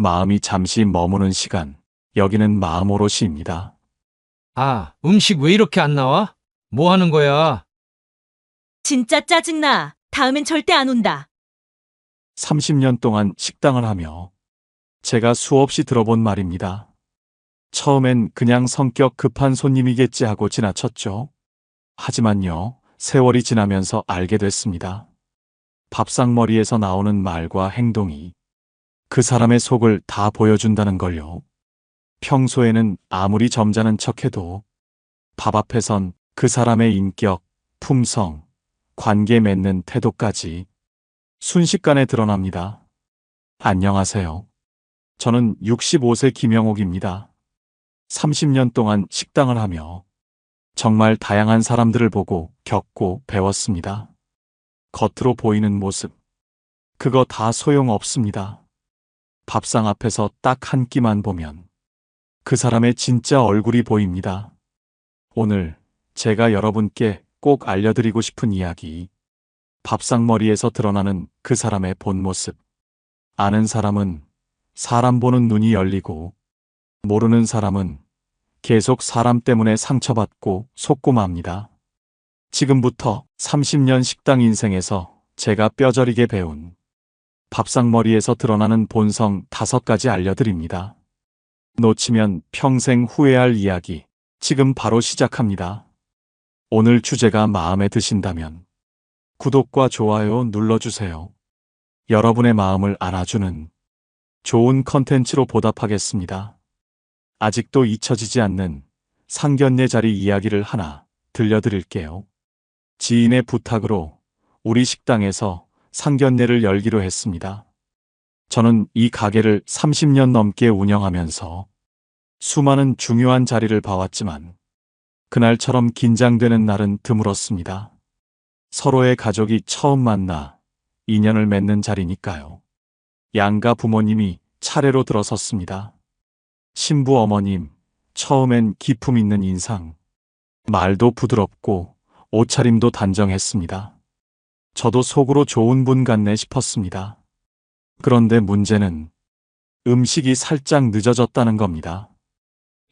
마음이 잠시 머무는 시간, 여기는 마음 오롯이입니다. 아, 음식 왜 이렇게 안 나와? 뭐 하는 거야? 진짜 짜증나. 다음엔 절대 안 온다. 30년 동안 식당을 하며 제가 수없이 들어본 말입니다. 처음엔 그냥 성격 급한 손님이겠지 하고 지나쳤죠. 하지만요, 세월이 지나면서 알게 됐습니다. 밥상머리에서 나오는 말과 행동이 그 사람의 속을 다 보여준다는 걸요. 평소에는 아무리 점잖은 척해도 밥 앞에선 그 사람의 인격, 품성, 관계 맺는 태도까지 순식간에 드러납니다. 안녕하세요. 저는 65세 김영옥입니다. 30년 동안 식당을 하며 정말 다양한 사람들을 보고 겪고 배웠습니다. 겉으로 보이는 모습, 그거 다 소용없습니다. 밥상 앞에서 딱 한 끼만 보면 그 사람의 진짜 얼굴이 보입니다. 오늘 제가 여러분께 꼭 알려드리고 싶은 이야기, 밥상머리에서 드러나는 그 사람의 본 모습. 아는 사람은 사람 보는 눈이 열리고, 모르는 사람은 계속 사람 때문에 상처받고 속고 맙니다. 지금부터 30년 식당 인생에서 제가 뼈저리게 배운 밥상머리에서 드러나는 본성 5가지 알려드립니다. 놓치면 평생 후회할 이야기, 지금 바로 시작합니다. 오늘 주제가 마음에 드신다면 구독과 좋아요 눌러주세요. 여러분의 마음을 안아주는 좋은 컨텐츠로 보답하겠습니다. 아직도 잊혀지지 않는 상견례 자리 이야기를 하나 들려드릴게요. 지인의 부탁으로 우리 식당에서 상견례를 열기로 했습니다. 저는 이 가게를 30년 넘게 운영하면서 수많은 중요한 자리를 봐왔지만 그날처럼 긴장되는 날은 드물었습니다. 서로의 가족이 처음 만나 인연을 맺는 자리니까요. 양가 부모님이 차례로 들어섰습니다. 신부 어머님, 처음엔 기품 있는 인상, 말도 부드럽고 옷차림도 단정했습니다. 저도 속으로 좋은 분 같네 싶었습니다. 그런데 문제는 음식이 살짝 늦어졌다는 겁니다.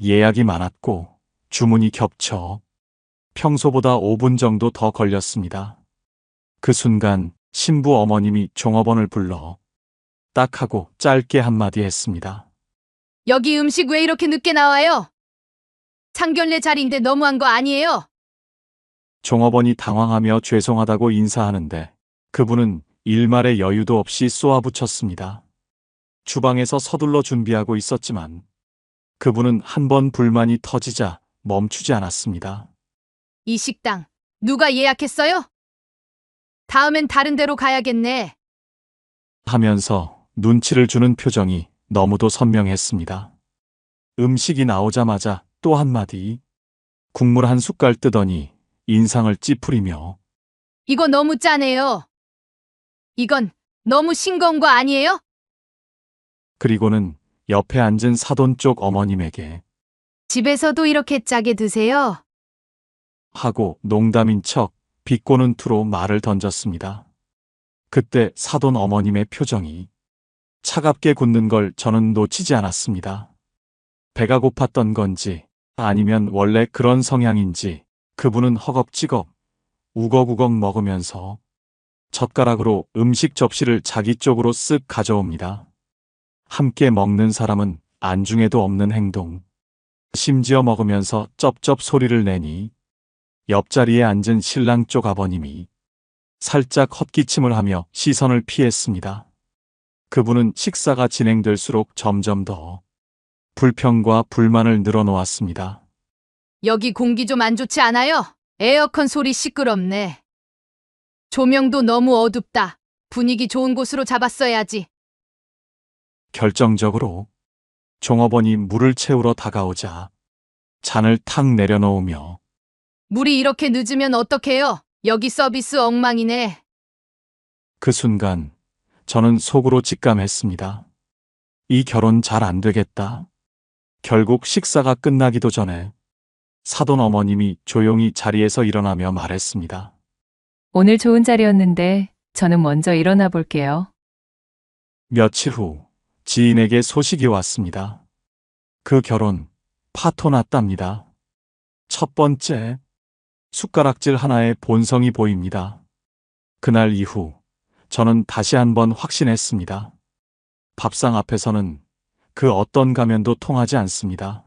예약이 많았고 주문이 겹쳐 평소보다 5분 정도 더 걸렸습니다. 그 순간 신부 어머님이 종업원을 불러 딱 하고 짧게 한마디 했습니다. 여기 음식 왜 이렇게 늦게 나와요? 상견례 자리인데 너무한 거 아니에요? 종업원이 당황하며 죄송하다고 인사하는데 그분은 일말의 여유도 없이 쏘아붙였습니다. 주방에서 서둘러 준비하고 있었지만 그분은 한 번 불만이 터지자 멈추지 않았습니다. 이 식당 누가 예약했어요? 다음엔 다른 데로 가야겠네. 하면서 눈치를 주는 표정이 너무도 선명했습니다. 음식이 나오자마자 또 한마디, 국물 한 숟갈 뜨더니 인상을 찌푸리며 이거 너무 짜네요. 이건 너무 싱거운 거 아니에요? 그리고는 옆에 앉은 사돈 쪽 어머님에게 집에서도 이렇게 짜게 드세요? 하고 농담인 척 비꼬는 투로 말을 던졌습니다. 그때 사돈 어머님의 표정이 차갑게 굳는 걸 저는 놓치지 않았습니다. 배가 고팠던 건지 아니면 원래 그런 성향인지 그분은 허겁지겁 우걱우걱 먹으면서 젓가락으로 음식 접시를 자기 쪽으로 쓱 가져옵니다. 함께 먹는 사람은 안중에도 없는 행동. 심지어 먹으면서 쩝쩝 소리를 내니 옆자리에 앉은 신랑 쪽 아버님이 살짝 헛기침을 하며 시선을 피했습니다. 그분은 식사가 진행될수록 점점 더 불평과 불만을 늘어놓았습니다. 여기 공기 좀 안 좋지 않아요? 에어컨 소리 시끄럽네. 조명도 너무 어둡다. 분위기 좋은 곳으로 잡았어야지. 결정적으로 종업원이 물을 채우러 다가오자 잔을 탁 내려놓으며 물이 이렇게 늦으면 어떡해요? 여기 서비스 엉망이네. 그 순간 저는 속으로 직감했습니다. 이 결혼 잘 안 되겠다. 결국 식사가 끝나기도 전에 사돈 어머님이 조용히 자리에서 일어나며 말했습니다. 오늘 좋은 자리였는데 저는 먼저 일어나 볼게요. 며칠 후 지인에게 소식이 왔습니다. 그 결혼 파토 났답니다. 첫 번째, 숟가락질 하나에 본성이 보입니다. 그날 이후 저는 다시 한번 확신했습니다. 밥상 앞에서는 그 어떤 가면도 통하지 않습니다.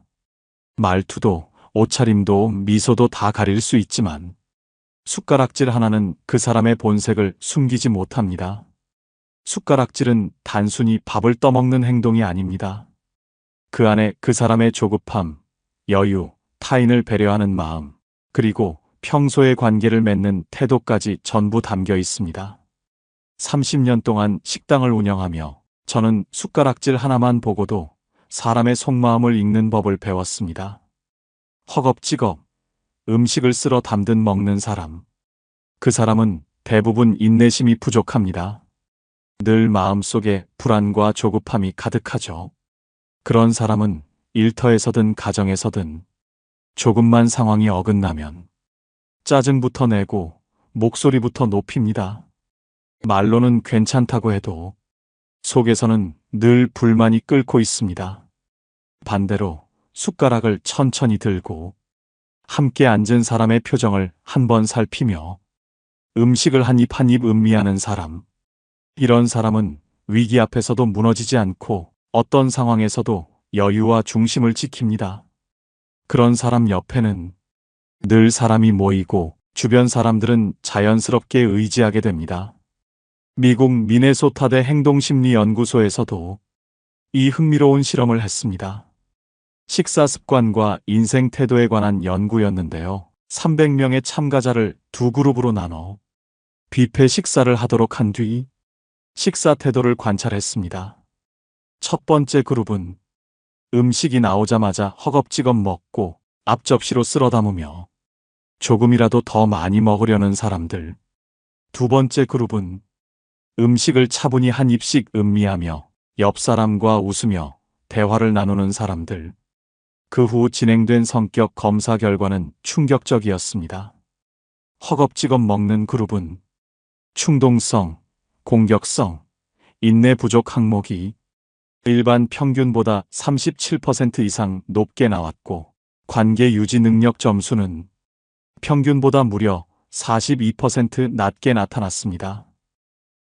말투도 옷차림도 미소도 다 가릴 수 있지만 숟가락질 하나는 그 사람의 본색을 숨기지 못합니다. 숟가락질은 단순히 밥을 떠먹는 행동이 아닙니다. 그 안에 그 사람의 조급함, 여유, 타인을 배려하는 마음, 그리고 평소의 관계를 맺는 태도까지 전부 담겨 있습니다. 30년 동안 식당을 운영하며 저는 숟가락질 하나만 보고도 사람의 속마음을 읽는 법을 배웠습니다. 허겁지겁 음식을 쓸어 담듯 먹는 사람. 그 사람은 대부분 인내심이 부족합니다. 늘 마음속에 불안과 조급함이 가득하죠. 그런 사람은 일터에서든 가정에서든 조금만 상황이 어긋나면 짜증부터 내고 목소리부터 높입니다. 말로는 괜찮다고 해도 속에서는 늘 불만이 끓고 있습니다. 반대로 숟가락을 천천히 들고 함께 앉은 사람의 표정을 한번 살피며 음식을 한 입 한 입 음미하는 사람. 이런 사람은 위기 앞에서도 무너지지 않고 어떤 상황에서도 여유와 중심을 지킵니다. 그런 사람 옆에는 늘 사람이 모이고 주변 사람들은 자연스럽게 의지하게 됩니다. 미국 미네소타대 행동심리연구소에서도 이 흥미로운 실험을 했습니다. 식사 습관과 인생 태도에 관한 연구였는데요. 300명의 참가자를 두 그룹으로 나눠 뷔페 식사를 하도록 한 뒤 식사 태도를 관찰했습니다. 첫 번째 그룹은 음식이 나오자마자 허겁지겁 먹고 앞접시로 쓸어 담으며 조금이라도 더 많이 먹으려는 사람들. 두 번째 그룹은 음식을 차분히 한 입씩 음미하며 옆 사람과 웃으며 대화를 나누는 사람들. 그 후 진행된 성격 검사 결과는 충격적이었습니다. 허겁지겁 먹는 그룹은 충동성, 공격성, 인내 부족 항목이 일반 평균보다 37% 이상 높게 나왔고 관계 유지 능력 점수는 평균보다 무려 42% 낮게 나타났습니다.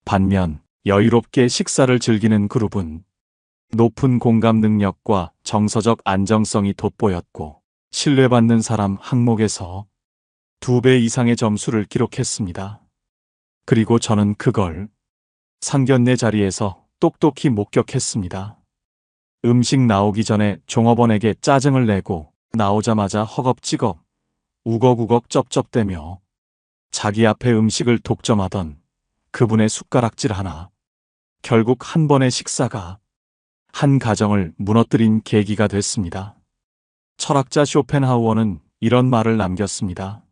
반면 여유롭게 식사를 즐기는 그룹은 높은 공감 능력과 정서적 안정성이 돋보였고 신뢰받는 사람 항목에서 2배 이상의 점수를 기록했습니다. 그리고 저는 그걸 상견례 자리에서 똑똑히 목격했습니다. 음식 나오기 전에 종업원에게 짜증을 내고 나오자마자 허겁지겁 우걱우걱 쩝쩝대며 자기 앞에 음식을 독점하던 그분의 숟가락질 하나. 결국 한 번의 식사가 한 가정을 무너뜨린 계기가 됐습니다. 철학자 쇼펜하우어는 이런 말을 남겼습니다.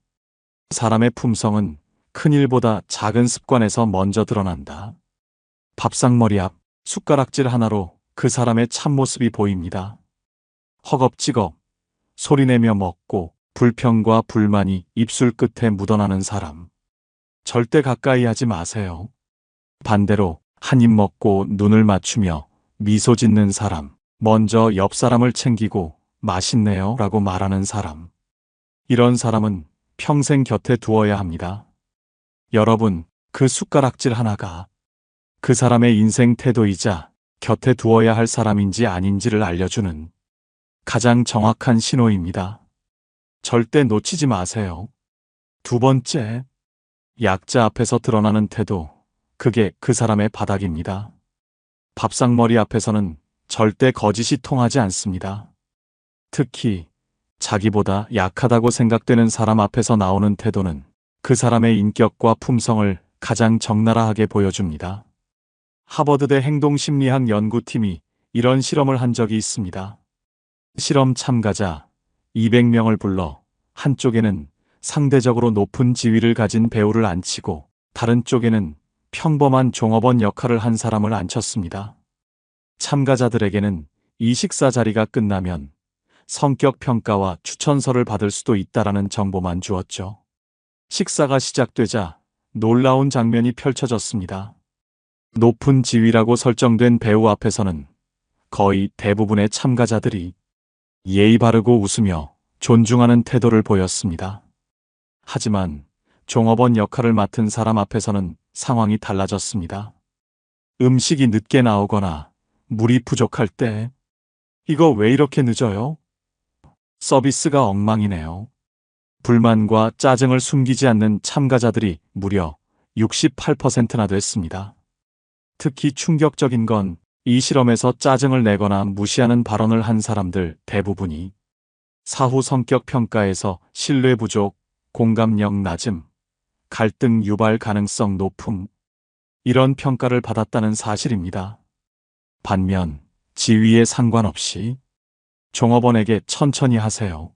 사람의 품성은 큰 일보다 작은 습관에서 먼저 드러난다. 밥상머리 앞 숟가락질 하나로 그 사람의 참모습이 보입니다. 허겁지겁 소리내며 먹고 불평과 불만이 입술 끝에 묻어나는 사람. 절대 가까이 하지 마세요. 반대로 한 입 먹고 눈을 맞추며 미소 짓는 사람. 먼저 옆 사람을 챙기고 맛있네요 라고 말하는 사람. 이런 사람은 평생 곁에 두어야 합니다. 여러분, 그 숟가락질 하나가 그 사람의 인생 태도이자 곁에 두어야 할 사람인지 아닌지를 알려주는 가장 정확한 신호입니다. 절대 놓치지 마세요. 두 번째, 약자 앞에서 드러나는 태도. 그게 그 사람의 바닥입니다. 밥상머리 앞에서는 절대 거짓이 통하지 않습니다. 특히 자기보다 약하다고 생각되는 사람 앞에서 나오는 태도는 그 사람의 인격과 품성을 가장 적나라하게 보여줍니다. 하버드대 행동심리학 연구팀이 이런 실험을 한 적이 있습니다. 실험 참가자 200명을 불러 한쪽에는 상대적으로 높은 지위를 가진 배우를 앉히고 다른 쪽에는 평범한 종업원 역할을 한 사람을 앉혔습니다. 참가자들에게는 이 식사 자리가 끝나면 성격 평가와 추천서를 받을 수도 있다라는 정보만 주었죠. 식사가 시작되자 놀라운 장면이 펼쳐졌습니다. 높은 지위라고 설정된 배우 앞에서는 거의 대부분의 참가자들이 예의 바르고 웃으며 존중하는 태도를 보였습니다. 하지만 종업원 역할을 맡은 사람 앞에서는 상황이 달라졌습니다. 음식이 늦게 나오거나 물이 부족할 때 이거 왜 이렇게 늦어요? 서비스가 엉망이네요. 불만과 짜증을 숨기지 않는 참가자들이 무려 68%나 됐습니다. 특히 충격적인 건 이 실험에서 짜증을 내거나 무시하는 발언을 한 사람들 대부분이 사후 성격 평가에서 신뢰 부족, 공감력 낮음, 갈등 유발 가능성 높음, 이런 평가를 받았다는 사실입니다. 반면 지위에 상관없이 종업원에게 천천히 하세요.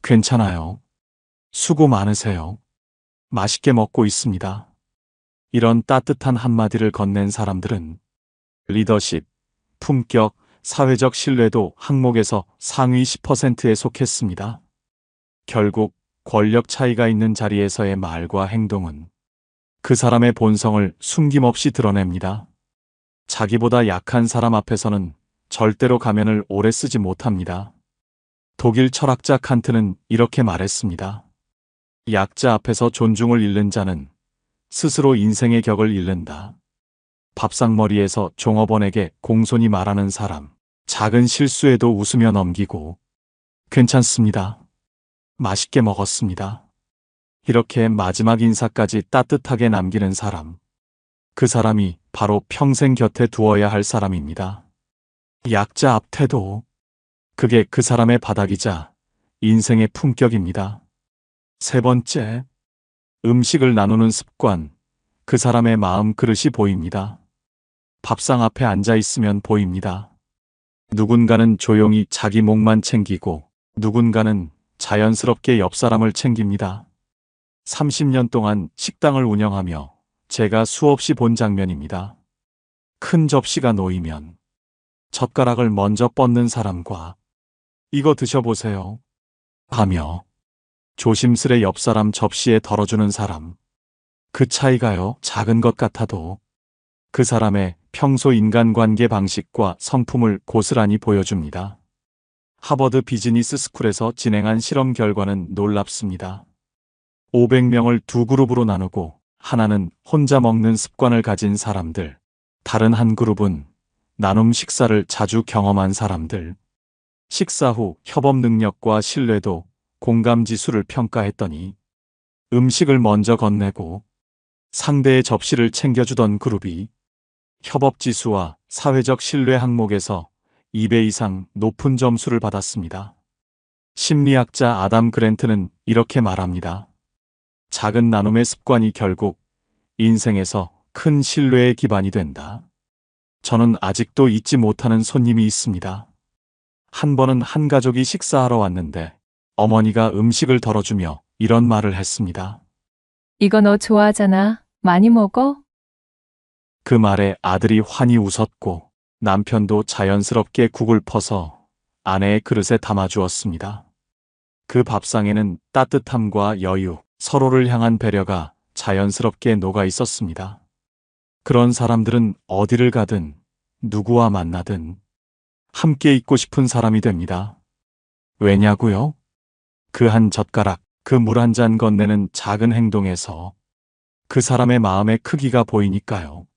괜찮아요. 수고 많으세요. 맛있게 먹고 있습니다. 이런 따뜻한 한마디를 건넨 사람들은 리더십, 품격, 사회적 신뢰도 항목에서 상위 10%에 속했습니다. 결국 권력 차이가 있는 자리에서의 말과 행동은 그 사람의 본성을 숨김없이 드러냅니다. 자기보다 약한 사람 앞에서는 절대로 가면을 오래 쓰지 못합니다. 독일 철학자 칸트는 이렇게 말했습니다. 약자 앞에서 존중을 잃는 자는 스스로 인생의 격을 잃는다. 밥상머리에서 종업원에게 공손히 말하는 사람, 작은 실수에도 웃으며 넘기고 괜찮습니다. 맛있게 먹었습니다. 이렇게 마지막 인사까지 따뜻하게 남기는 사람, 그 사람이 바로 평생 곁에 두어야 할 사람입니다. 약자 앞 태도, 그게 그 사람의 바닥이자 인생의 품격입니다. 세 번째, 음식을 나누는 습관, 그 사람의 마음 그릇이 보입니다. 밥상 앞에 앉아 있으면 보입니다. 누군가는 조용히 자기 몫만 챙기고 누군가는 자연스럽게 옆 사람을 챙깁니다. 30년 동안 식당을 운영하며 제가 수없이 본 장면입니다. 큰 접시가 놓이면 젓가락을 먼저 뻗는 사람과 이거 드셔보세요 하며 조심스레 옆 사람 접시에 덜어주는 사람. 그 차이가요, 작은 것 같아도 그 사람의 평소 인간관계 방식과 성품을 고스란히 보여줍니다. 하버드 비즈니스 스쿨에서 진행한 실험 결과는 놀랍습니다. 500명을 두 그룹으로 나누고 하나는 혼자 먹는 습관을 가진 사람들, 다른 한 그룹은 나눔 식사를 자주 경험한 사람들. 식사 후 협업 능력과 신뢰도, 공감 지수를 평가했더니 음식을 먼저 건네고 상대의 접시를 챙겨주던 그룹이 협업 지수와 사회적 신뢰 항목에서 2배 이상 높은 점수를 받았습니다. 심리학자 아담 그랜트는 이렇게 말합니다. 작은 나눔의 습관이 결국 인생에서 큰 신뢰의 기반이 된다. 저는 아직도 잊지 못하는 손님이 있습니다. 한 번은 한 가족이 식사하러 왔는데 어머니가 음식을 덜어주며 이런 말을 했습니다. 이거 너 좋아하잖아. 많이 먹어? 그 말에 아들이 환히 웃었고 남편도 자연스럽게 국을 퍼서 아내의 그릇에 담아주었습니다. 그 밥상에는 따뜻함과 여유, 서로를 향한 배려가 자연스럽게 녹아 있었습니다. 그런 사람들은 어디를 가든 누구와 만나든 함께 있고 싶은 사람이 됩니다. 왜냐고요? 그 한 젓가락, 그 물 한 잔 건네는 작은 행동에서 그 사람의 마음의 크기가 보이니까요.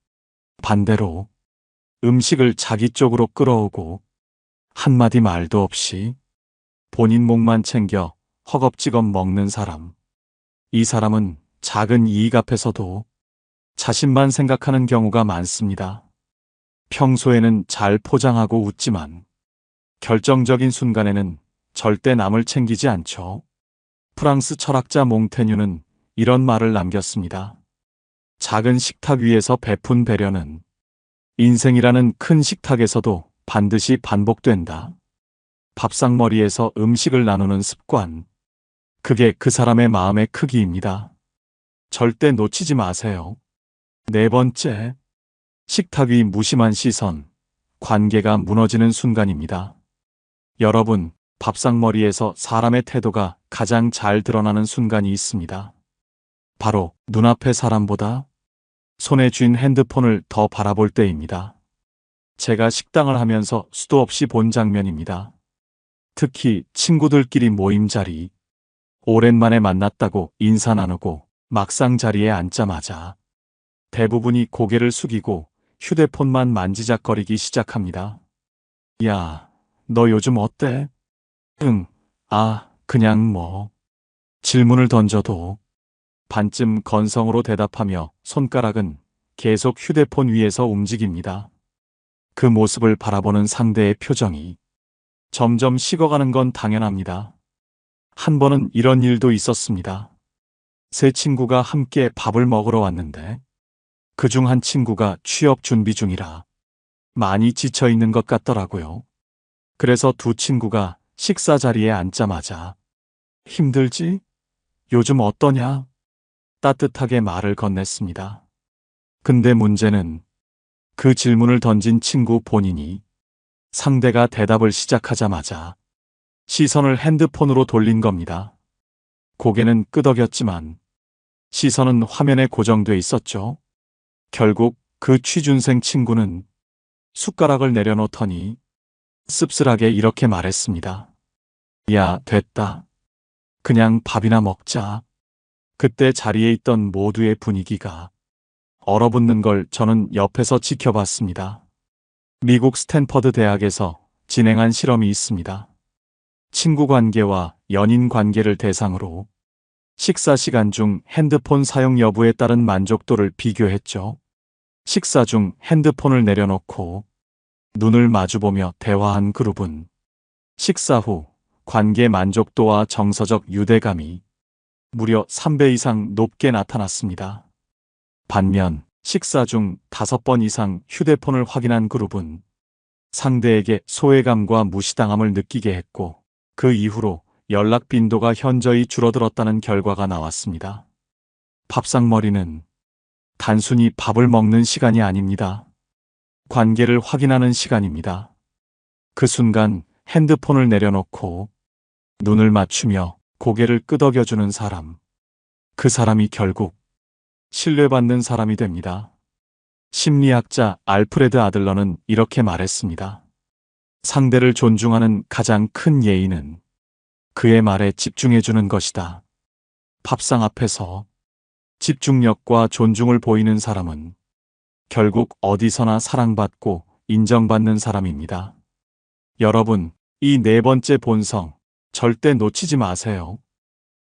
반대로 음식을 자기 쪽으로 끌어오고 한마디 말도 없이 본인 몫만 챙겨 허겁지겁 먹는 사람. 이 사람은 작은 이익 앞에서도 자신만 생각하는 경우가 많습니다. 평소에는 잘 포장하고 웃지만 결정적인 순간에는 절대 남을 챙기지 않죠. 프랑스 철학자 몽테뉴는 이런 말을 남겼습니다. 작은 식탁 위에서 베푼 배려는 인생이라는 큰 식탁에서도 반드시 반복된다. 밥상머리에서 음식을 나누는 습관. 그게 그 사람의 마음의 크기입니다. 절대 놓치지 마세요. 네 번째, 식탁 위 무심한 시선. 관계가 무너지는 순간입니다. 여러분, 밥상머리에서 사람의 태도가 가장 잘 드러나는 순간이 있습니다. 바로 눈앞의 사람보다 손에 쥔 핸드폰을 더 바라볼 때입니다. 제가 식당을 하면서 수도 없이 본 장면입니다. 특히 친구들끼리 모임 자리. 오랜만에 만났다고 인사 나누고 막상 자리에 앉자마자 대부분이 고개를 숙이고 휴대폰만 만지작거리기 시작합니다. 야, 너 요즘 어때? 응, 그냥 뭐. 질문을 던져도 반쯤 건성으로 대답하며 손가락은 계속 휴대폰 위에서 움직입니다. 그 모습을 바라보는 상대의 표정이 점점 식어가는 건 당연합니다. 한 번은 이런 일도 있었습니다. 세 친구가 함께 밥을 먹으러 왔는데 그중 한 친구가 취업 준비 중이라 많이 지쳐 있는 것 같더라고요. 그래서 두 친구가 식사 자리에 앉자마자 힘들지? 요즘 어떠냐? 따뜻하게 말을 건넸습니다. 근데 문제는 그 질문을 던진 친구 본인이 상대가 대답을 시작하자마자 시선을 핸드폰으로 돌린 겁니다. 고개는 끄덕였지만 시선은 화면에 고정돼 있었죠. 결국 그 취준생 친구는 숟가락을 내려놓더니 씁쓸하게 이렇게 말했습니다. 야, 됐다. 그냥 밥이나 먹자. 그때 자리에 있던 모두의 분위기가 얼어붙는 걸 저는 옆에서 지켜봤습니다. 미국 스탠퍼드 대학에서 진행한 실험이 있습니다. 친구 관계와 연인 관계를 대상으로 식사 시간 중 핸드폰 사용 여부에 따른 만족도를 비교했죠. 식사 중 핸드폰을 내려놓고 눈을 마주보며 대화한 그룹은 식사 후 관계 만족도와 정서적 유대감이 무려 3배 이상 높게 나타났습니다. 반면 식사 중 5번 이상 휴대폰을 확인한 그룹은 상대에게 소외감과 무시당함을 느끼게 했고 그 이후로 연락 빈도가 현저히 줄어들었다는 결과가 나왔습니다. 밥상머리는 단순히 밥을 먹는 시간이 아닙니다. 관계를 확인하는 시간입니다. 그 순간 핸드폰을 내려놓고 눈을 맞추며 고개를 끄덕여주는 사람. 그 사람이 결국 신뢰받는 사람이 됩니다. 심리학자 알프레드 아들러는 이렇게 말했습니다. 상대를 존중하는 가장 큰 예의는 그의 말에 집중해주는 것이다. 밥상 앞에서 집중력과 존중을 보이는 사람은 결국 어디서나 사랑받고 인정받는 사람입니다. 여러분, 이 네 번째 본성 절대 놓치지 마세요.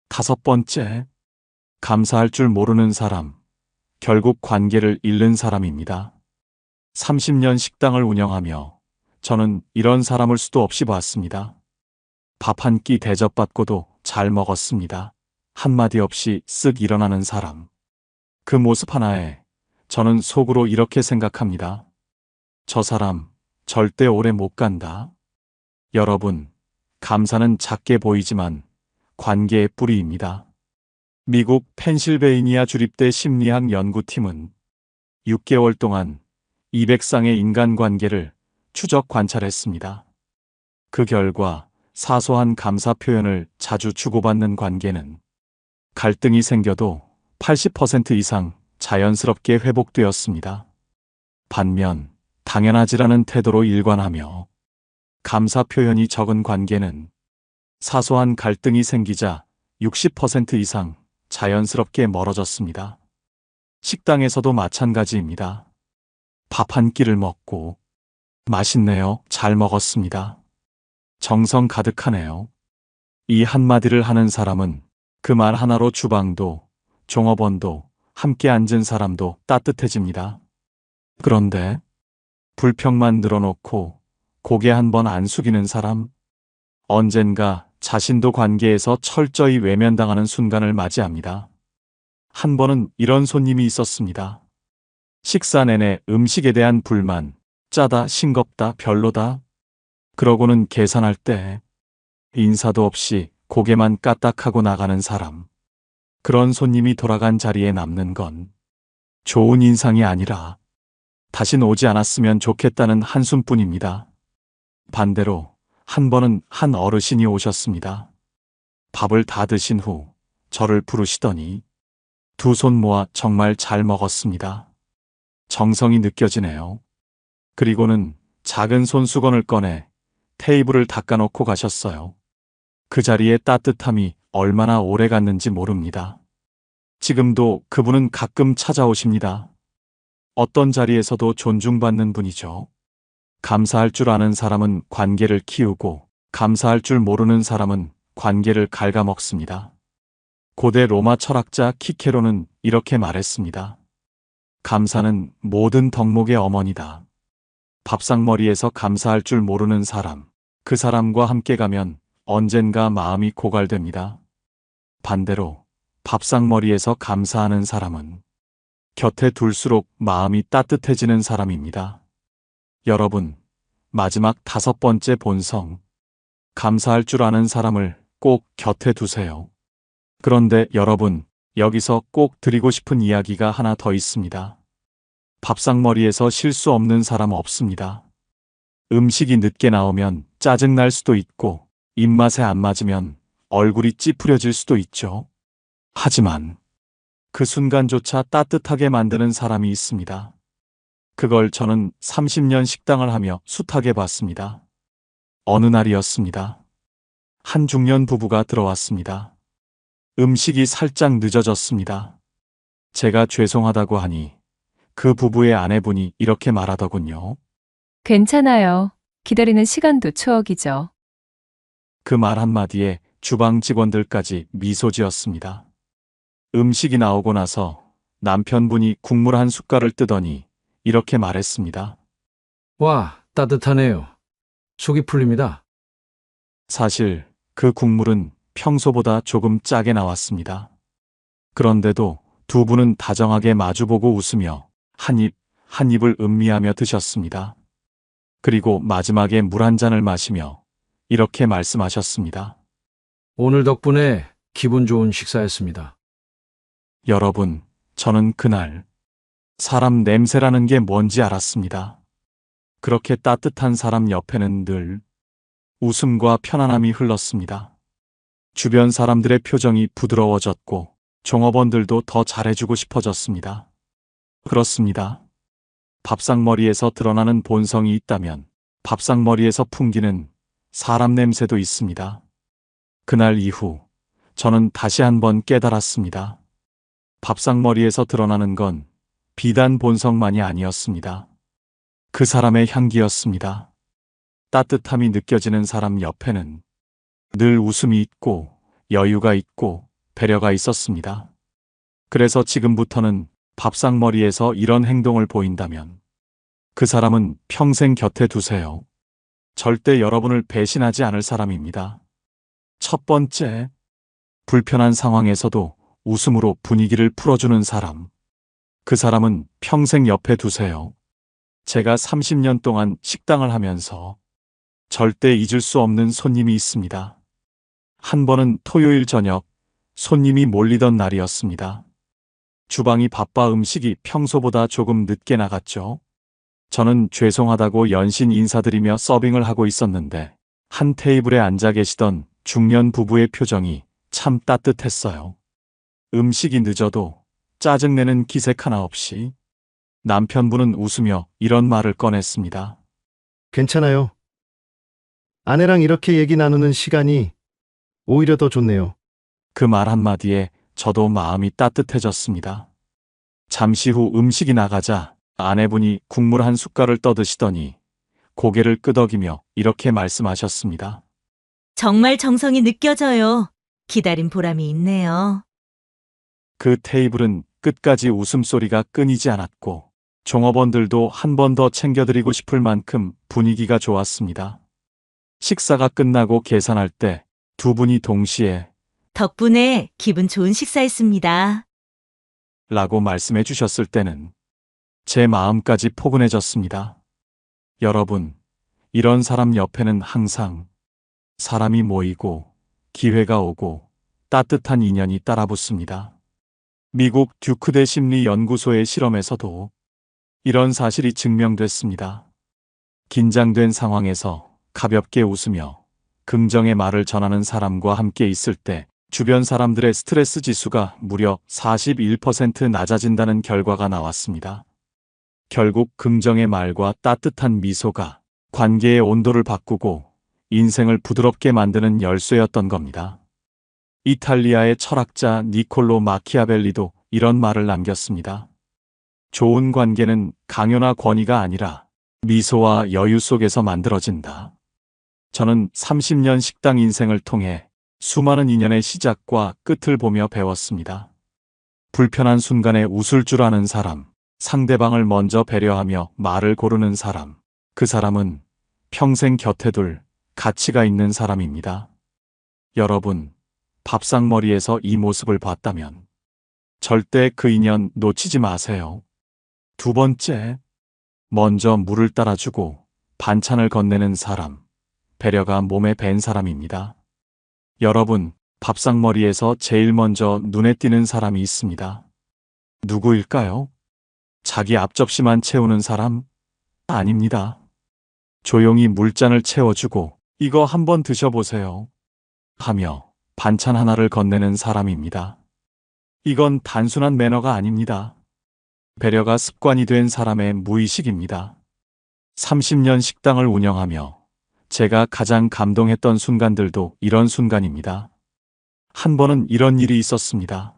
5번째, 감사할 줄 모르는 사람, 결국 관계를 잃는 사람입니다. 30년 식당을 운영하며 저는 이런 사람을 수도 없이 봤습니다. 밥 한 끼 대접받고도 잘 먹었습니다. 한마디 없이 쓱 일어나는 사람. 그 모습 하나에 저는 속으로 이렇게 생각합니다. 저 사람 절대 오래 못 간다. 여러분, 감사는 작게 보이지만 관계의 뿌리입니다. 미국 펜실베이니아 주립대 심리학 연구팀은 6개월 동안 200쌍의 인간관계를 추적 관찰했습니다. 그 결과 사소한 감사 표현을 자주 주고받는 관계는 갈등이 생겨도 80% 이상 자연스럽게 회복되었습니다. 반면 당연하지라는 태도로 일관하며 감사 표현이 적은 관계는 사소한 갈등이 생기자 60% 이상 자연스럽게 멀어졌습니다. 식당에서도 마찬가지입니다. 밥 한 끼를 먹고 맛있네요. 잘 먹었습니다. 정성 가득하네요. 이 한마디를 하는 사람은 그 말 하나로 주방도 종업원도 함께 앉은 사람도 따뜻해집니다. 그런데 불평만 늘어놓고 고개 한 번 안 숙이는 사람, 언젠가 자신도 관계에서 철저히 외면당하는 순간을 맞이합니다. 한 번은 이런 손님이 있었습니다. 식사 내내 음식에 대한 불만, 짜다, 싱겁다, 별로다. 그러고는 계산할 때 인사도 없이 고개만 까딱하고 나가는 사람. 그런 손님이 돌아간 자리에 남는 건 좋은 인상이 아니라 다신 오지 않았으면 좋겠다는 한숨뿐입니다. 반대로 한 번은 한 어르신이 오셨습니다. 밥을 다 드신 후 저를 부르시더니 두 손 모아 정말 잘 먹었습니다. 정성이 느껴지네요. 그리고는 작은 손수건을 꺼내 테이블을 닦아놓고 가셨어요. 그 자리에 따뜻함이 얼마나 오래 갔는지 모릅니다. 지금도 그분은 가끔 찾아오십니다. 어떤 자리에서도 존중받는 분이죠. 감사할 줄 아는 사람은 관계를 키우고 감사할 줄 모르는 사람은 관계를 갉아먹습니다. 고대 로마 철학자 키케로는 이렇게 말했습니다. 감사는 모든 덕목의 어머니다. 밥상머리에서 감사할 줄 모르는 사람, 그 사람과 함께 가면 언젠가 마음이 고갈됩니다. 반대로 밥상머리에서 감사하는 사람은 곁에 둘수록 마음이 따뜻해지는 사람입니다. 여러분, 마지막 5번째 본성. 감사할 줄 아는 사람을 꼭 곁에 두세요. 그런데 여러분, 여기서 꼭 드리고 싶은 이야기가 하나 더 있습니다. 밥상머리에서 실수 없는 사람 없습니다. 음식이 늦게 나오면 짜증날 수도 있고, 입맛에 안 맞으면 얼굴이 찌푸려질 수도 있죠. 하지만 그 순간조차 따뜻하게 만드는 사람이 있습니다. 그걸 저는 30년 식당을 하며 숱하게 봤습니다. 어느 날이었습니다. 한 중년 부부가 들어왔습니다. 음식이 살짝 늦어졌습니다. 제가 죄송하다고 하니 그 부부의 아내분이 이렇게 말하더군요. 괜찮아요. 기다리는 시간도 추억이죠. 그 말 한마디에 주방 직원들까지 미소 지었습니다. 음식이 나오고 나서 남편분이 국물 한 숟갈을 뜨더니 이렇게 말했습니다. 와, 따뜻하네요. 속이 풀립니다. 사실 그 국물은 평소보다 조금 짜게 나왔습니다. 그런데도 두 분은 다정하게 마주보고 웃으며 한 입을 음미하며 드셨습니다. 그리고 마지막에 물 한 잔을 마시며 이렇게 말씀하셨습니다. 오늘 덕분에 기분 좋은 식사였습니다. 여러분, 저는 그날 사람 냄새라는 게 뭔지 알았습니다. 그렇게 따뜻한 사람 옆에는 늘 웃음과 편안함이 흘렀습니다. 주변 사람들의 표정이 부드러워졌고 종업원들도 더 잘해주고 싶어졌습니다. 그렇습니다. 밥상머리에서 드러나는 본성이 있다면 밥상머리에서 풍기는 사람 냄새도 있습니다. 그날 이후 저는 다시 한번 깨달았습니다. 밥상머리에서 드러나는 건 비단 본성만이 아니었습니다. 그 사람의 향기였습니다. 따뜻함이 느껴지는 사람 옆에는 늘 웃음이 있고 여유가 있고 배려가 있었습니다. 그래서 지금부터는 밥상머리에서 이런 행동을 보인다면 그 사람은 평생 곁에 두세요. 절대 여러분을 배신하지 않을 사람입니다. 첫 번째, 불편한 상황에서도 웃음으로 분위기를 풀어주는 사람. 그 사람은 평생 옆에 두세요. 제가 30년 동안 식당을 하면서 절대 잊을 수 없는 손님이 있습니다. 한 번은 토요일 저녁 손님이 몰리던 날이었습니다. 주방이 바빠 음식이 평소보다 조금 늦게 나갔죠. 저는 죄송하다고 연신 인사드리며 서빙을 하고 있었는데 한 테이블에 앉아 계시던 중년 부부의 표정이 참 따뜻했어요. 음식이 늦어도 짜증내는 기색 하나 없이 남편분은 웃으며 이런 말을 꺼냈습니다. 괜찮아요. 아내랑 이렇게 얘기 나누는 시간이 오히려 더 좋네요. 그 말 한마디에 저도 마음이 따뜻해졌습니다. 잠시 후 음식이 나가자 아내분이 국물 한 숟갈을 떠드시더니 고개를 끄덕이며 이렇게 말씀하셨습니다. 정말 정성이 느껴져요. 기다린 보람이 있네요. 그 테이블은 끝까지 웃음소리가 끊이지 않았고 종업원들도 한 번 더 챙겨드리고 싶을 만큼 분위기가 좋았습니다. 식사가 끝나고 계산할 때 두 분이 동시에 덕분에 기분 좋은 식사였습니다. 라고 말씀해 주셨을 때는 제 마음까지 포근해졌습니다. 여러분, 이런 사람 옆에는 항상 사람이 모이고 기회가 오고 따뜻한 인연이 따라붙습니다. 미국 듀크대 심리연구소의 실험에서도 이런 사실이 증명됐습니다. 긴장된 상황에서 가볍게 웃으며 긍정의 말을 전하는 사람과 함께 있을 때 주변 사람들의 스트레스 지수가 무려 41% 낮아진다는 결과가 나왔습니다. 결국 긍정의 말과 따뜻한 미소가 관계의 온도를 바꾸고 인생을 부드럽게 만드는 열쇠였던 겁니다. 이탈리아의 철학자 니콜로 마키아벨리도 이런 말을 남겼습니다. 좋은 관계는 강요나 권위가 아니라 미소와 여유 속에서 만들어진다. 저는 30년 식당 인생을 통해 수많은 인연의 시작과 끝을 보며 배웠습니다. 불편한 순간에 웃을 줄 아는 사람, 상대방을 먼저 배려하며 말을 고르는 사람, 그 사람은 평생 곁에 둘 가치가 있는 사람입니다. 여러분, 밥상머리에서 이 모습을 봤다면 절대 그 인연 놓치지 마세요. 두 번째, 먼저 물을 따라주고 반찬을 건네는 사람, 배려가 몸에 밴 사람입니다. 여러분, 밥상머리에서 제일 먼저 눈에 띄는 사람이 있습니다. 누구일까요? 자기 앞접시만 채우는 사람? 아닙니다. 조용히 물잔을 채워주고 이거 한번 드셔보세요 하며 반찬 하나를 건네는 사람입니다. 이건 단순한 매너가 아닙니다. 배려가 습관이 된 사람의 무의식입니다. 30년 식당을 운영하며 제가 가장 감동했던 순간들도 이런 순간입니다. 한 번은 이런 일이 있었습니다.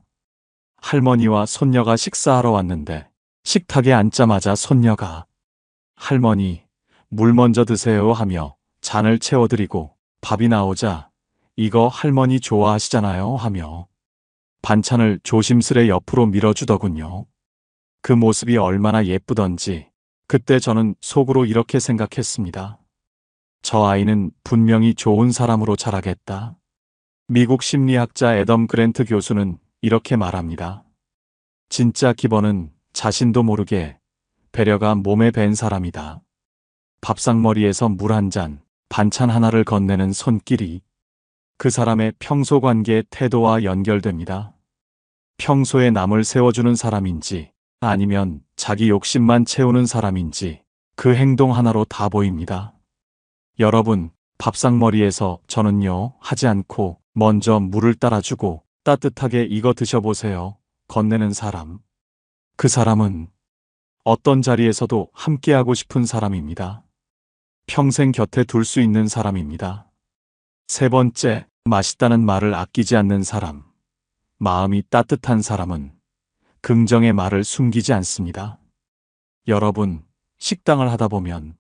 할머니와 손녀가 식사하러 왔는데 식탁에 앉자마자 손녀가 할머니, 물 먼저 드세요 하며 잔을 채워드리고 밥이 나오자 이거 할머니 좋아하시잖아요 하며 반찬을 조심스레 옆으로 밀어주더군요. 그 모습이 얼마나 예쁘던지 그때 저는 속으로 이렇게 생각했습니다. 저 아이는 분명히 좋은 사람으로 자라겠다. 미국 심리학자 애덤 그랜트 교수는 이렇게 말합니다. 진짜 기본은 자신도 모르게 배려가 몸에 밴 사람이다. 밥상머리에서 물 한 잔, 반찬 하나를 건네는 손길이 그 사람의 평소 관계의 태도와 연결됩니다. 평소에 남을 세워주는 사람인지 아니면 자기 욕심만 채우는 사람인지 그 행동 하나로 다 보입니다. 여러분, 밥상머리에서 저는요 하지 않고 먼저 물을 따라주고 따뜻하게 이거 드셔보세요 건네는 사람. 그 사람은 어떤 자리에서도 함께하고 싶은 사람입니다. 평생 곁에 둘 수 있는 사람입니다. 세 번째, 맛있다는 말을 아끼지 않는 사람. 마음이 따뜻한 사람은 긍정의 말을 숨기지 않습니다. 여러분, 식당을 하다 보면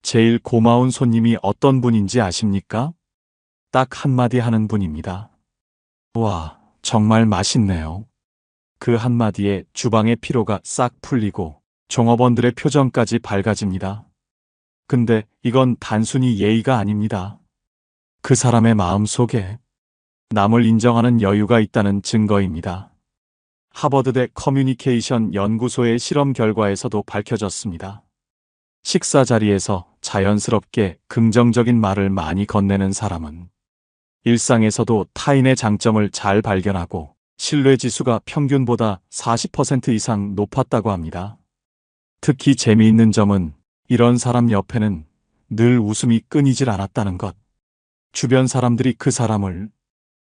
제일 고마운 손님이 어떤 분인지 아십니까? 딱 한마디 하는 분입니다. 와, 정말 맛있네요. 그 한마디에 주방의 피로가 싹 풀리고 종업원들의 표정까지 밝아집니다. 근데 이건 단순히 예의가 아닙니다. 그 사람의 마음 속에 남을 인정하는 여유가 있다는 증거입니다. 하버드대 커뮤니케이션 연구소의 실험 결과에서도 밝혀졌습니다. 식사 자리에서 자연스럽게 긍정적인 말을 많이 건네는 사람은 일상에서도 타인의 장점을 잘 발견하고 신뢰 지수가 평균보다 40% 이상 높았다고 합니다. 특히 재미있는 점은 이런 사람 옆에는 늘 웃음이 끊이질 않았다는 것. 주변 사람들이 그 사람을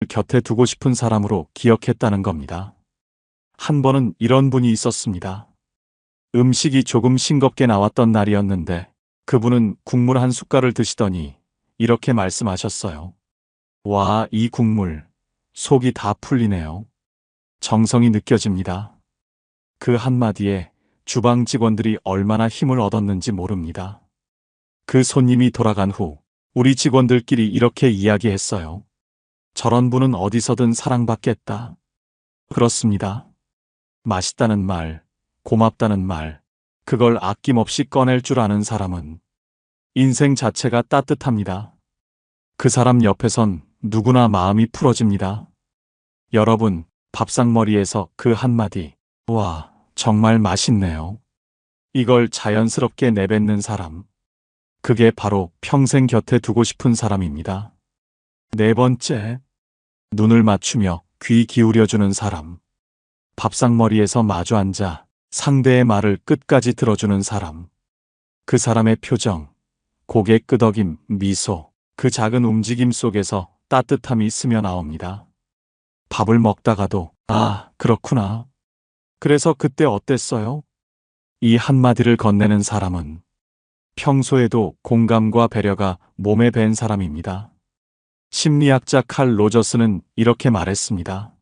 곁에 두고 싶은 사람으로 기억했다는 겁니다. 한 번은 이런 분이 있었습니다. 음식이 조금 싱겁게 나왔던 날이었는데 그분은 국물 한 숟갈을 드시더니 이렇게 말씀하셨어요. 와, 이 국물, 속이 다 풀리네요. 정성이 느껴집니다. 그 한마디에 주방 직원들이 얼마나 힘을 얻었는지 모릅니다. 그 손님이 돌아간 후 우리 직원들끼리 이렇게 이야기했어요. 저런 분은 어디서든 사랑받겠다. 그렇습니다. 맛있다는 말, 고맙다는 말, 그걸 아낌없이 꺼낼 줄 아는 사람은 인생 자체가 따뜻합니다. 그 사람 옆에선 누구나 마음이 풀어집니다. 여러분, 밥상머리에서 그 한마디, 와, 정말 맛있네요. 이걸 자연스럽게 내뱉는 사람. 그게 바로 평생 곁에 두고 싶은 사람입니다. 네 번째, 눈을 맞추며 귀 기울여주는 사람. 밥상머리에서 마주 앉아 상대의 말을 끝까지 들어주는 사람. 그 사람의 표정, 고개 끄덕임, 미소, 그 작은 움직임 속에서 따뜻함이 스며 나옵니다. 밥을 먹다가도, 아, 그렇구나. 그래서 그때 어땠어요? 이 한마디를 건네는 사람은 평소에도 공감과 배려가 몸에 밴 사람입니다. 심리학자 칼 로저스는 이렇게 말했습니다.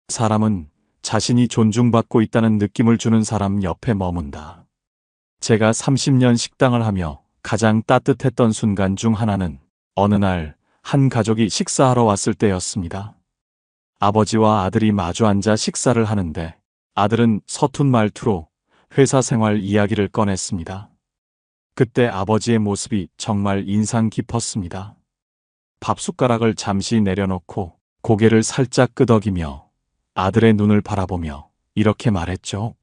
사람은 자신이 존중받고 있다는 느낌을 주는 사람 옆에 머문다. 제가 30년 식당을 하며 가장 따뜻했던 순간 중 하나는 어느 날 한 가족이 식사하러 왔을 때였습니다. 아버지와 아들이 마주 앉아 식사를 하는데 아들은 서툰 말투로 회사 생활 이야기를 꺼냈습니다. 그때 아버지의 모습이 정말 인상 깊었습니다. 밥 숟가락을 잠시 내려놓고 고개를 살짝 끄덕이며 아들의 눈을 바라보며 이렇게 말했죠.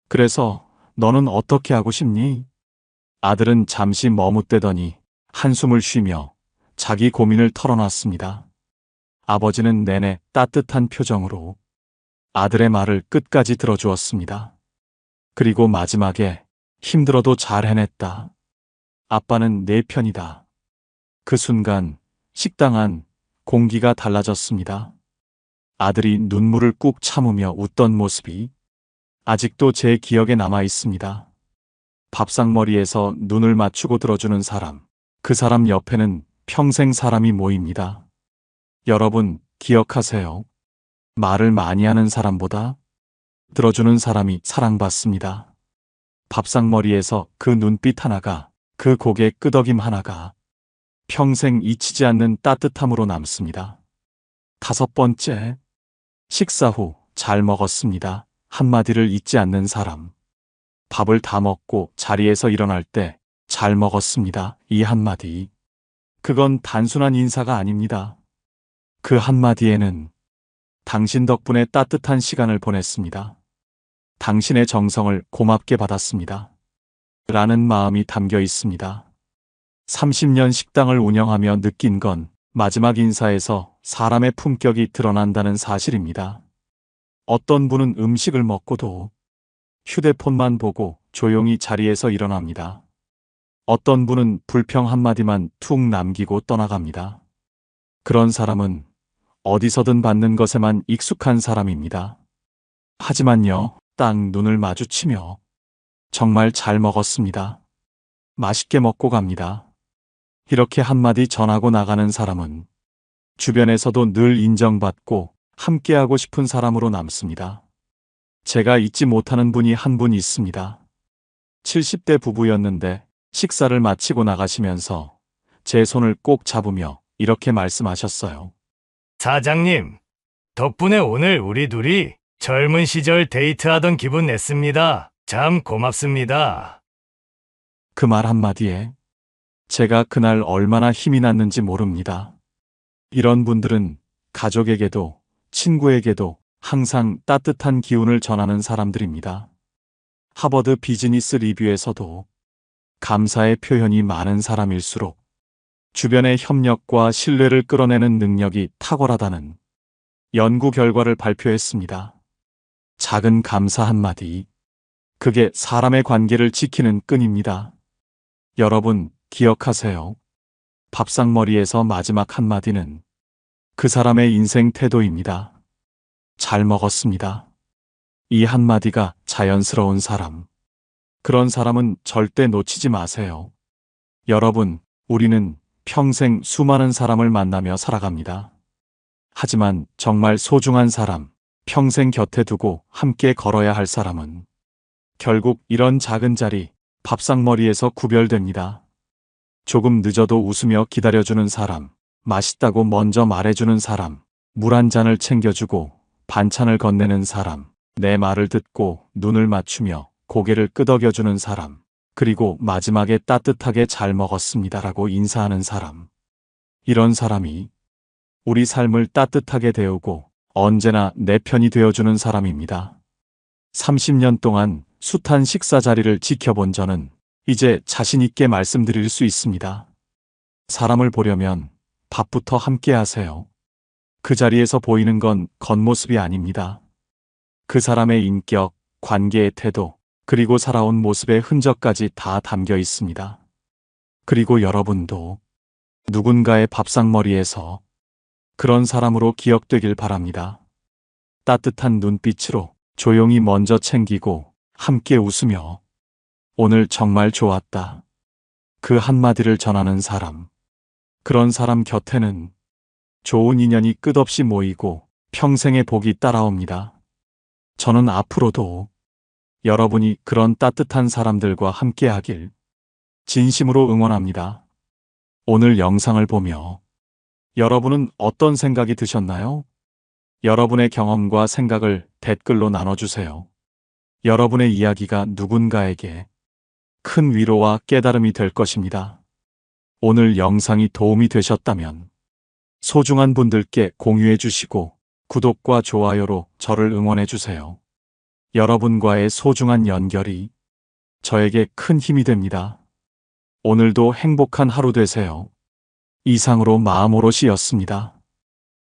그래서 너는 어떻게 하고 싶니? 아들은 잠시 머뭇대더니 한숨을 쉬며 자기 고민을 털어놨습니다. 아버지는 내내 따뜻한 표정으로 아들의 말을 끝까지 들어주었습니다. 그리고 마지막에 힘들어도 잘 해냈다. 아빠는 내 편이다. 그 순간 식당 안 공기가 달라졌습니다. 아들이 눈물을 꾹 참으며 웃던 모습이 아직도 제 기억에 남아 있습니다. 밥상머리에서 눈을 맞추고 들어주는 사람, 그 사람 옆에는 평생 사람이 모입니다. 여러분 기억하세요. 말을 많이 하는 사람보다 들어주는 사람이 사랑받습니다. 밥상머리에서 그 눈빛 하나가, 그 고개 끄덕임 하나가 평생 잊히지 않는 따뜻함으로 남습니다. 5번째, 식사 후 잘 먹었습니다. 한마디를 잊지 않는 사람. 밥을 다 먹고 자리에서 일어날 때 잘 먹었습니다. 이 한마디. 그건 단순한 인사가 아닙니다. 그 한마디에는 당신 덕분에 따뜻한 시간을 보냈습니다. 당신의 정성을 고맙게 받았습니다. 라는 마음이 담겨 있습니다. 30년 식당을 운영하며 느낀 건 마지막 인사에서 사람의 품격이 드러난다는 사실입니다. 어떤 분은 음식을 먹고도 휴대폰만 보고 조용히 자리에서 일어납니다. 어떤 분은 불평 한마디만 툭 남기고 떠나갑니다. 그런 사람은 어디서든 받는 것에만 익숙한 사람입니다. 하지만요, 딱 눈을 마주치며 정말 잘 먹었습니다. 맛있게 먹고 갑니다. 이렇게 한마디 전하고 나가는 사람은 주변에서도 늘 인정받고 함께하고 싶은 사람으로 남습니다. 제가 잊지 못하는 분이 한 분 있습니다. 70대 부부였는데 식사를 마치고 나가시면서 제 손을 꼭 잡으며 이렇게 말씀하셨어요. 사장님, 덕분에 오늘 우리 둘이 젊은 시절 데이트하던 기분 냈습니다. 참 고맙습니다. 그 말 한마디에 제가 그날 얼마나 힘이 났는지 모릅니다. 이런 분들은 가족에게도 친구에게도 항상 따뜻한 기운을 전하는 사람들입니다. 하버드 비즈니스 리뷰에서도 감사의 표현이 많은 사람일수록 주변의 협력과 신뢰를 끌어내는 능력이 탁월하다는 연구 결과를 발표했습니다. 작은 감사 한마디, 그게 사람의 관계를 지키는 끈입니다. 여러분 기억하세요. 밥상머리에서 마지막 한마디는 그 사람의 인생 태도입니다. 잘 먹었습니다. 이 한마디가 자연스러운 사람. 그런 사람은 절대 놓치지 마세요. 여러분, 우리는 평생 수많은 사람을 만나며 살아갑니다. 하지만 정말 소중한 사람, 평생 곁에 두고 함께 걸어야 할 사람은 결국 이런 작은 자리, 밥상머리에서 구별됩니다. 조금 늦어도 웃으며 기다려주는 사람, 맛있다고 먼저 말해주는 사람, 물 한 잔을 챙겨주고 반찬을 건네는 사람, 내 말을 듣고 눈을 맞추며 고개를 끄덕여주는 사람, 그리고 마지막에 따뜻하게 잘 먹었습니다라고 인사하는 사람. 이런 사람이 우리 삶을 따뜻하게 데우고 언제나 내 편이 되어주는 사람입니다. 30년 동안 숱한 식사 자리를 지켜본 저는 이제 자신 있게 말씀드릴 수 있습니다. 사람을 보려면 밥부터 함께 하세요. 그 자리에서 보이는 건 겉모습이 아닙니다. 그 사람의 인격, 관계의 태도, 그리고 살아온 모습의 흔적까지 다 담겨 있습니다. 그리고 여러분도 누군가의 밥상머리에서 그런 사람으로 기억되길 바랍니다. 따뜻한 눈빛으로 조용히 먼저 챙기고 함께 웃으며 오늘 정말 좋았다. 그 한마디를 전하는 사람. 그런 사람 곁에는 좋은 인연이 끝없이 모이고 평생의 복이 따라옵니다. 저는 앞으로도 여러분이 그런 따뜻한 사람들과 함께하길 진심으로 응원합니다. 오늘 영상을 보며 여러분은 어떤 생각이 드셨나요? 여러분의 경험과 생각을 댓글로 나눠주세요. 여러분의 이야기가 누군가에게 큰 위로와 깨달음이 될 것입니다. 오늘 영상이 도움이 되셨다면 소중한 분들께 공유해 주시고 구독과 좋아요로 저를 응원해 주세요. 여러분과의 소중한 연결이 저에게 큰 힘이 됩니다. 오늘도 행복한 하루 되세요. 이상으로 마음오롯이었습니다.